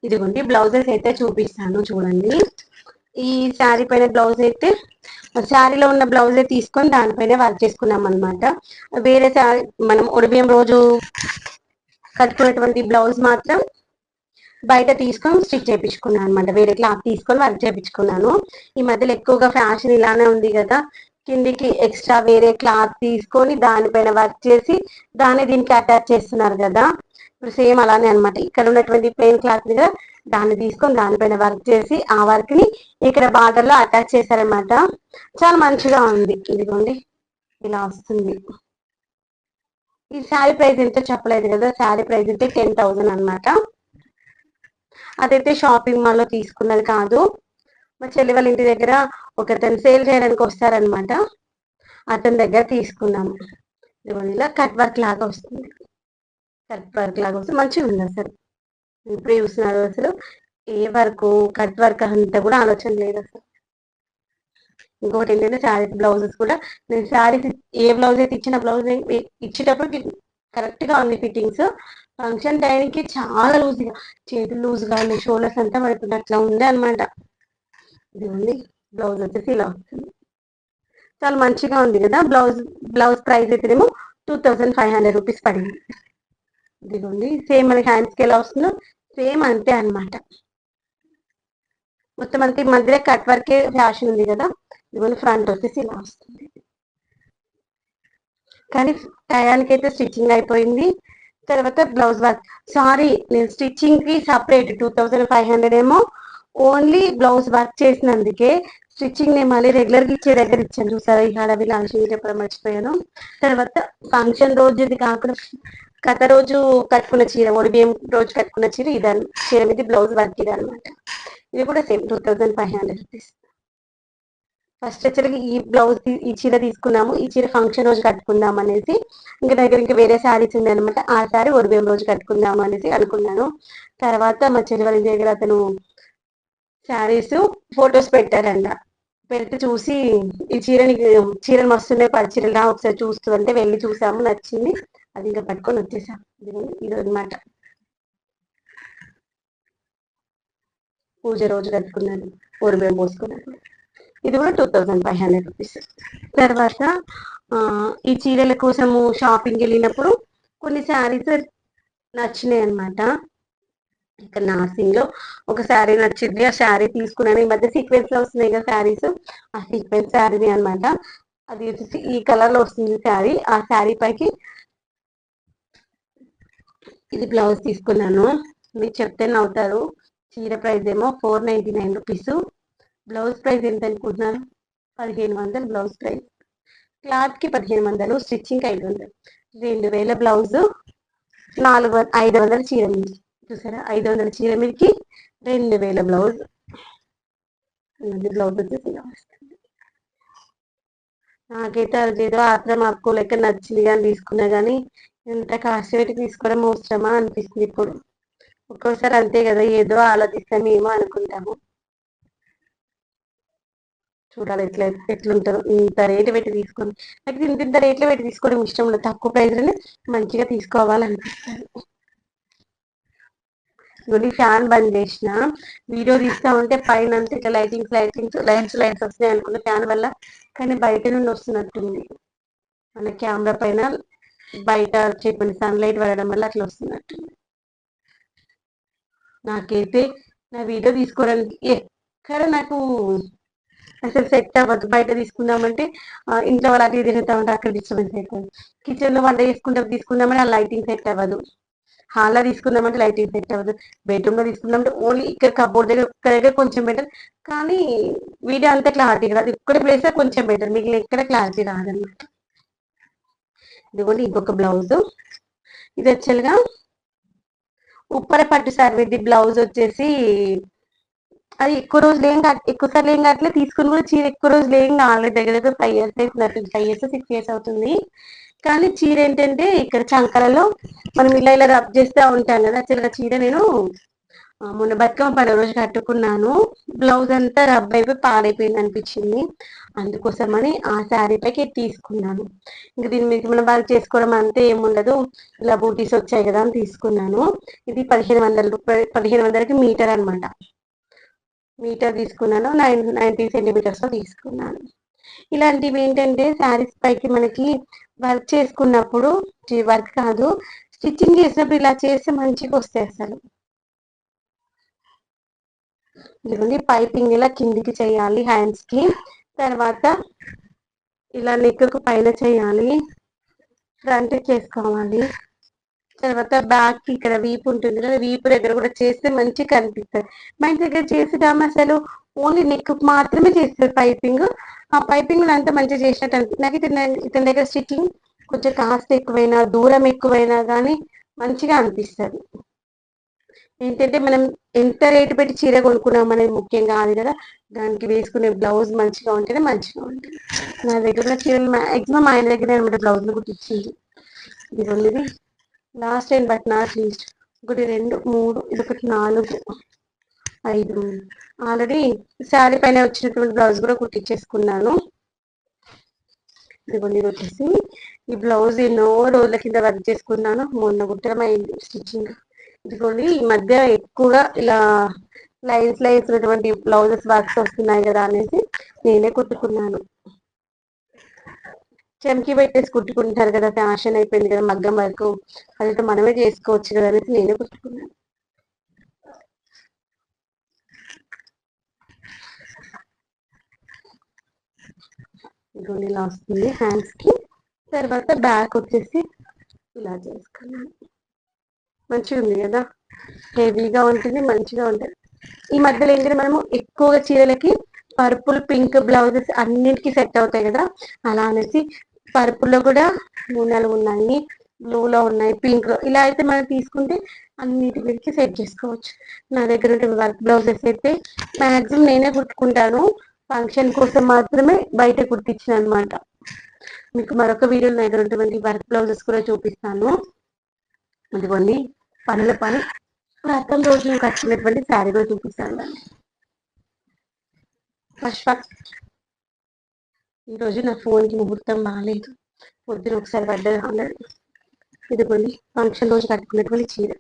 ఇదిగోండి బ్లౌజెస్ అయితే చూపిస్తాను చూడండి. ఈ శారీ పైన బ్లౌజ్ అయితే శారీలో ఉన్న బ్లౌజే తీసుకొని దానిపైన వర్క్ చేసుకున్నాం అనమాట. వేరే శారీ మనం ఉడిబియ్యం రోజు కట్టుకున్నటువంటి బ్లౌజ్ మాత్రం బయట తీసుకొని స్టిచ్ చేయించుకున్నాను అనమాట. వేరే క్లాత్ తీసుకొని వర్క్ చేయించుకున్నాను. ఈ మధ్యలో ఎక్కువగా ఫ్యాషన్ ఇలానే ఉంది కదా, కిందికి ఎక్స్ట్రా వేరే క్లాత్ తీసుకొని దానిపైన వర్క్ చేసి దాన్ని దీనికి అటాచ్ చేస్తున్నారు కదా. ఇప్పుడు సేమ్ అలానే అనమాట. ఇక్కడ ఉన్నటువంటి ప్లెయిన్ క్లాత్ మీద దాన్ని తీసుకొని దానిపైన వర్క్ చేసి ఆ వర్క్ ని ఇక్కడ బార్డర్ లో అటాచ్ చేశారనమాట. చాలా మంచిగా ఉంది. ఇదిగోండి ఇలా వస్తుంది. ఈ శారీ ప్రైస్ ఎంతో చెప్పలేదు కదా, శారీ ప్రైస్ అయితే 10,000 అనమాట. అదైతే షాపింగ్ మాల్ లో తీసుకున్నది కాదు. మా చెల్లి వాళ్ళ ఇంటి దగ్గర ఒకతను సేల్ చేయడానికి వస్తారనమాట, అతని దగ్గర తీసుకున్నాము. ఇలా కట్ వర్క్ లాగా వస్తుంది. కట్ వర్క్ లాగా వస్తుంది, మంచిగా ఉంది అసలు. ఇప్పుడు చూస్తున్నారు అసలు ఏ వర్క్ కట్ వర్క్ అంతా కూడా ఆలోచన లేదు అసలు. ఇంకొకటి ఏంటంటే శారీ బ్లౌజెస్ కూడా నేను శారీస్ ఏ బ్లౌజ్ అయితే ఇచ్చిన బ్లౌజ్ ఇచ్చేటప్పుడు కరెక్ట్ గా ఉంది ఫిట్టింగ్స్. ఫంక్షన్ టైంకి చాలా లూజ్గా, చేతులు లూజ్గా ఉన్నాయి, షోల్డర్స్ అంతా పడుతుంది, అట్లా ఉంది అనమాట. ఇది ఉంది. బ్లౌజ్ వచ్చేసి ఇలా వస్తుంది. చాలా మంచిగా ఉంది కదా. బ్లౌజ్ ప్రైస్ అయితేనేమో 2,500 రూపీస్ పడింది. ఇదిగోండి సేమ్ మనకి హ్యాండ్స్కి ఎలా వస్తుందో సేమ్ అంతే అనమాట. మొత్తం అంతా ఈ మధ్య కట్ వర్కే ఫ్యాషన్ ఉంది కదా. ఇదిగోండి ఫ్రంట్ వచ్చేసి ఇలా వస్తుంది. కానీ టయానికి అయితే స్టిచ్చింగ్ అయిపోయింది. తర్వాత బ్లౌజ్ వర్క్ సారీ, నేను స్టిచ్చింగ్ కి సపరేట్ 2,500 ఏమో ఓన్లీ బ్లౌజ్ వర్క్ చేసినందుకే. స్టిచ్చింగ్ నేను మళ్ళీ రెగ్యులర్గా ఇచ్చే దగ్గర ఇచ్చాను చూసారా, ఈ హడావిడి లాంటి చెప్పడం మర్చిపోయాను. తర్వాత ఫంక్షన్ రోజుది కాకుండా కథ రోజు కట్టుకున్న చీర, ఒడిబియ్యం రోజు కట్టుకున్న చీర ఇదని చీర మీద బ్లౌజ్ వర్క్ ఇది అనమాట. ఇది కూడా సేమ్ 2,500 రూపీస్. ఫస్ట్ యాక్చువల్గా ఈ బ్లౌజ్ ఈ చీర తీసుకున్నాము, ఈ చీర ఫంక్షన్ రోజు కట్టుకుందాం అనేసి. ఇంకా దగ్గర ఇంకా వేరే శారీస్ ఉంది అనమాట, ఆ శారీ ఒడిబియ్యం రోజు కట్టుకుందాం అనేసి అనుకున్నాను. తర్వాత మా చెల్లి వాళ్ళ దగ్గర అతను శారీస్ ఫొటోస్ పెట్టారంట. పెడితే చూసి ఈ చీరలు మస్తున్నాయి, పది చీరలు ఒకసారి చూస్తూ అంటే వెళ్ళి చూసాము, నచ్చింది, అది ఇంకా పట్టుకొని వచ్చేసాము. ఇది అనమాట పూజ రోజు కట్టుకున్నాను, ఒడిబియ్యం పోసుకున్నాను. ఇది కూడా 2,500 రూపీస్. తర్వాత ఈ చీరల కోసము షాపింగ్ వెళ్ళినప్పుడు కొన్ని శారీస్ నచ్చినాయి అనమాట. ఇక్కడ నార్సింగ్ లో ఒక శారీ నచ్చింది, ఆ శారీ తీసుకున్నాను. ఈ మధ్య సీక్వెన్స్ లో వస్తున్నాయి కదా శారీస్, ఆ సీక్వెన్స్ శారీని అనమాట. అది వచ్చేసి ఈ కలర్ లో వస్తుంది శారీ. ఆ శారీ పైకి ఇది బ్లౌజ్ తీసుకున్నాను. మీరు చెప్తే నవ్వుతారు. చీర ప్రైస్ ఏమో 499 రూపీస్. బ్లౌజ్ ప్రైస్ ఎంత అనుకుంటున్నారు? 1,500 బ్లౌజ్ ప్రైస్. క్లాత్ కి 1,500, స్టిచ్చింగ్ 500. 2,000 బ్లౌజ్, 500 చీర మీద. చూసారా, 500 చీర మీదకి 2,000 బ్లౌజ్. బ్లౌజ్ వచ్చేసి నాకైతే అదేదో ఆత్రం అక్కో లెక్క నచ్చింది కానీ తీసుకున్నా, కానీ ఎంత కాస్ట్ పెట్టి తీసుకోవడం అవసరమా అనిపిస్తుంది ఇప్పుడు. ఒక్కోసారి అంతే కదా, ఏదో ఆలోచిస్తామేమో అనుకుంటాము. చూడాలి ఎట్లుంటారు. ఇంత రేటు పెట్టి తీసుకొని నాకు ఇంత రేట్లు పెట్టి తీసుకోవడం ఇష్టం ఉండదు. తక్కువ ప్రైస్లోనే మంచిగా తీసుకోవాలనిపిస్తుంది. గుడి ఫ్యాన్ బంద్ చేసిన వీడియో తీస్తా ఉంటే పైన అంతా ఇట్లా లైన్స్ వస్తున్నాయి అనుకున్న ఫ్యాన్ వల్ల, కానీ బయట నుండి వస్తున్నట్టుంది. మన కెమెరా పైన బయట చెప్పిన సన్లైట్ పడడం వల్ల అట్లా వస్తున్నట్టుంది. నాకైతే నా వీడియో తీసుకోవడానికి ఎక్కడ నాకు అసలు సెట్ అవ్వదు. బయట తీసుకుందామంటే ఇంట్లో వాళ్ళు అది తిరుగుతా ఉంటే అక్కడ డిస్టర్బెన్స్ అవుతుంది. కిచెన్ లో వంట తీసుకుందామంటే ఆ లైటింగ్ సెట్ అవ్వదు. హాల్లో తీసుకుందామంటే లైటింగ్ సెట్ అవ్వదు. బెడ్రూమ్ లో తీసుకుందామంటే ఓన్లీ ఇక్కడ కబోర్డ్ దగ్గర కొంచెం బెటర్, కానీ వీడియో అంతా క్లారిటీ రాదు. ఇక్కడ ప్లేస్ కొంచెం బెటర్, మిగిలిన ఎక్కడ క్లారిటీ రాదన్నమాట. ఇదిగోండి ఇంకొక బ్లౌజ్. ఇది యాక్చువల్గా ఉప్పర పట్టు సారీ బ్లౌజ్ వచ్చేసి అది ఎక్కువ రోజులు ఎక్కువ సార్లు ఏం కావట్లేదు. తీసుకుని కూడా చీర ఎక్కువ రోజులు ఏం కావాలి, దగ్గర 5 years అవుతున్నట్టు, 5 years 6 years అవుతుంది. కానీ చీర ఏంటంటే ఇక్కడ చంకలలో మనం ఇలా రబ్ చేస్తూ ఉంటాం కదా. యాక్చువల్గా చీర నేను మొన్న బతుకమ్మ పండుగ రోజు కట్టుకున్నాను. బ్లౌజ్ అంతా రబ్ అయిపోయి పాడైపోయింది అనిపించింది. అందుకోసమని ఆ శారీ పైకి తీసుకున్నాను. ఇంక దీని మీద మనం వర్క్ చేసుకోవడం అంతే ఏముండదు. ఇలా బూటీస్ వచ్చాయి కదా అని తీసుకున్నాను. ఇది 1500 రూపాయలు, 1500కి మీటర్ అనమాట. మీటర్ తీసుకున్నాను. 90 సెంటీమీటర్స్ లో తీసుకున్నాను. ఇలాంటివి ఏంటంటే శారీస్ పైకి మనకి వర్క్ చేసుకున్నప్పుడు, వర్క్ కాదు, స్టిచ్చింగ్ చేసినప్పుడు ఇలా చేస్తే మంచిగా వస్తాయి అసలు. ఇదిగోండి పైపింగ్ ఇలా కిందికి చేయాలి హ్యాండ్స్ కి. తర్వాత ఇలా నెక్ కు పైన చేయాలి. ఫ్రంట్ చేసుకోవాలి. తర్వాత బ్యాక్ కి ఇక్కడ వీపు ఉంటుంది కదా, వీపు దగ్గర కూడా చేస్తే మంచిగా కనిపిస్తుంది. మా ఇంటి దగ్గర చేసేదాం అసలు ఓన్లీ నెక్ మాత్రమే చేస్తారు పైపింగ్. ఆ పైపింగ్ అంతా మంచిగా చేసినట్టు అనిపిస్తుంది. నాకు ఇతని దగ్గర స్టిచ్చింగ్ కొంచెం కాస్ట్ ఎక్కువైనా, దూరం ఎక్కువైనా కానీ మంచిగా అనిపిస్తుంది. ఏంటంటే మనం ఎంత రేటు పెట్టి చీర కొనుక్కున్నాం అనేది ముఖ్యం కాదు కదా, దానికి వేసుకునే బ్లౌజ్ మంచిగా ఉంటేనే మంచిగా ఉంటుంది. నా దగ్గర ఉన్న చీరలు మాక్సిమం ఆయన దగ్గర అనమాట బ్లౌజ్ కుట్టించింది. ఇదిగోండి ఇది last and but not least, 1 2 3 ఇది ఒకటి 4 5 ఆల్రెడీ శారీ పైన వచ్చినటువంటి బ్లౌజ్ కూడా కుట్టించేసుకున్నాను. ఇదిగోండి ఇది వచ్చేసి ఈ బ్లౌజ్ ఎన్నో రోజుల కింద వర్క్ చేసుకున్నాను. మొన్న కుట్టడం అయింది స్టిచ్చింగ్. ఇదిగోండి ఈ మధ్య ఎక్కువగా ఇలా లైన్స్ లైన్స్ ఉన్నటువంటి బ్లౌజెస్ వర్క్స్ వస్తున్నాయి కదా అనేసి నేనే కుట్టుకున్నాను. చెంకి పెట్టేసి కుట్టుకుంటారు కదా, ఫ్యాషన్ అయిపోయింది కదా మగ్గం వర్క్, అదైతే మనమే చేసుకోవచ్చు కదా అనేసి నేనే కుట్టుకున్నాను. ఇదిగోండి ఇలా వస్తుంది హ్యాండ్స్ కి. తర్వాత బ్యాక్ వచ్చేసి ఇలా చేసుకున్నాను. మంచిగా ఉంది కదా, హెవీగా ఉంటుంది, మంచిగా ఉంటుంది. ఈ మధ్యలో ఏంటంటే మనము ఎక్కువగా చీరలకి పర్పుల్ పింక్ బ్లౌజెస్ అన్నిటికీ సెట్ అవుతాయి కదా, అలా అనేసి పర్పుల్లో కూడా 3 4 ఉన్నాయి, బ్లూలో ఉన్నాయి, పింక్ లో ఇలా అయితే మనం తీసుకుంటే అన్నిటి మీదకి సెట్ చేసుకోవచ్చు. నా దగ్గర ఉన్న వర్క్ బ్లౌజెస్ అయితే మాక్సిమం నేనే కుట్టుకుంటాను. ఫంక్షన్ కోసం మాత్రమే బయట కుట్టించిన అనమాట. మీకు మరొక వీడియోలో నా దగ్గర ఉన్నటువంటి వర్క్ బ్లౌజెస్ కూడా చూపిస్తాను. ఇదిగోండి పనుల పని వ్రతం రోజు కట్టినటువంటి శారీ కూడా చూపిస్తాను. ఫస్ట్ ఈరోజు నా ఫోన్కి ముహూర్తం బాగాలేదు, పొద్దున ఒకసారి పడ్డది ఆల్రెడీ. ఇదిగోండి ఫంక్షన్ రోజు కట్టుకున్నటువంటి చీర,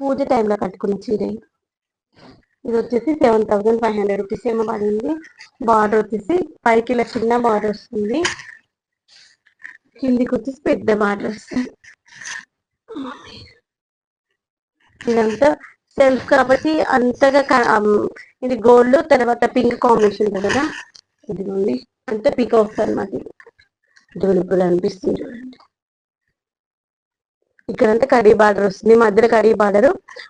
పూజ టైంలో కట్టుకున్న చీర. ఇది వచ్చేసి 7500 రూపీస్ ఏమో పడింది. బార్డర్ వచ్చేసి పైకి ఇలా చిన్న బార్డర్ వస్తుంది, కిందికి వచ్చేసి పెద్ద బార్డర్ వస్తుంది. ఇదంతా సెల్ఫ్ కాబట్టి అంతగా ఇది గోల్డ్ తర్వాత పింక్ కాంబినేషన్ కదా. ఇదిగోండి అంతా పిక్ వస్తుంది మాకు. ఇప్పుడు అనిపిస్తుంది చూడండి, ఇక్కడంతా కడీ బార్డర్ వస్తుంది, మధ్యలో కడీ బార్డర్,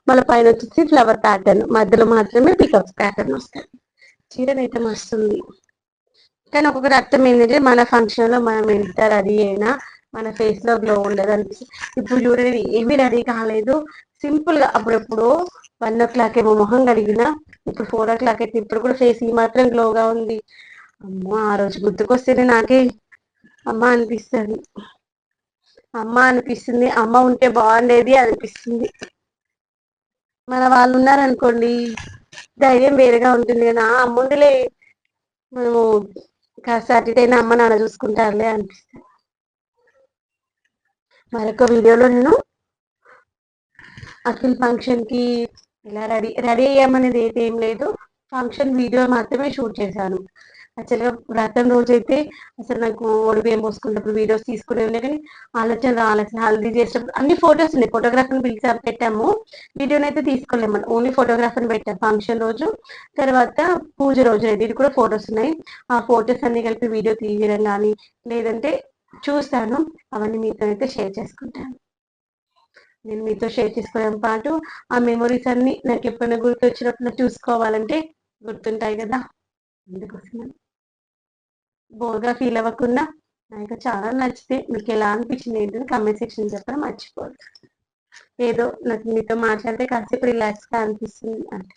మళ్ళీ పైన వచ్చేసి ఫ్లవర్ ప్యాటర్న్, మధ్యలో మాత్రమే పికప్స్ ప్యాటర్న్ వస్తాయి. చీరనైతే మస్తుంది. కానీ ఒక్కొక్కటి అర్థం ఏంటంటే మన ఫంక్షన్ లో మనం ఎంత రెడీ అయినా మన ఫేస్ లో గ్లో ఉండదు అనిపిస్తుంది. ఇప్పుడు చూడండి ఏమీ రెడీ కాలేదు, సింపుల్ గా అప్పుడెప్పుడు 1 o'clock ఏమో మొహం కడిగిన, ఇప్పుడు 4 o'clock అయితే ఇప్పుడు కూడా ఫేస్ ఈ మాత్రం గ్లోగా ఉంది. అమ్మో ఆ రోజు గుర్తుకొస్తేనే నాకే అమ్మ అనిపిస్తుంది, అమ్మ ఉంటే బాగుండేది అనిపిస్తుంది. మన వాళ్ళు ఉన్నారనుకోండి ధైర్యం వేరేగా ఉంటుంది కదా, అమ్ముందిలే మనము కాస్త అటుటైనా అమ్మ నాన్న చూసుకుంటారులే అనిపిస్తుంది. మరొక వీడియోలో నేను అఖిల్ ఫంక్షన్ కి ఇలా రెడీ అయ్యామనేది అయితే ఏం లేదు, ఫంక్షన్ వీడియో మాత్రమే షూట్ చేశాను. యాక్చువల్గా వ్రతం రోజు అయితే అసలు నాకు ఒడిబియ్యం పోసుకున్నప్పుడు వీడియోస్ తీసుకునే ఉండే, కానీ ఆలోచన రాలేదు. హల్దీ చేసేటప్పుడు అన్ని ఫొటోస్ ఉన్నాయి, ఫోటోగ్రాఫర్ని పిలిచి పెట్టాము, వీడియోని అయితే తీసుకోలేము, ఓన్లీ ఫోటోగ్రాఫర్ని పెట్టాము ఫంక్షన్ రోజు. తర్వాత పూజ రోజు అయితే ఇది కూడా ఫొటోస్ ఉన్నాయి, ఆ ఫొటోస్ అన్ని కలిపి వీడియో తీయడం కానీ లేదంటే చూస్తాను, అవన్నీ మీతో అయితే షేర్ చేసుకుంటాను. నేను మీతో షేర్ చేసుకోవడం పాటు ఆ మెమొరీస్ అన్ని నాకు ఎప్పుడైనా గుర్తొచ్చినప్పుడు చూసుకోవాలంటే గుర్తుంటాయి కదా, అందుకోసం బోర్గా ఫీల్ అవ్వకుండా నాకు చాలా నచ్చితే మీకు ఎలా అనిపించింది ఏంటని కామెంట్ సెక్షన్ చెప్పడం మర్చిపోదు. ఏదో నాకు మీతో మాట్లాడితే కాసేపు రిలాక్స్గా అనిపిస్తుంది అంటే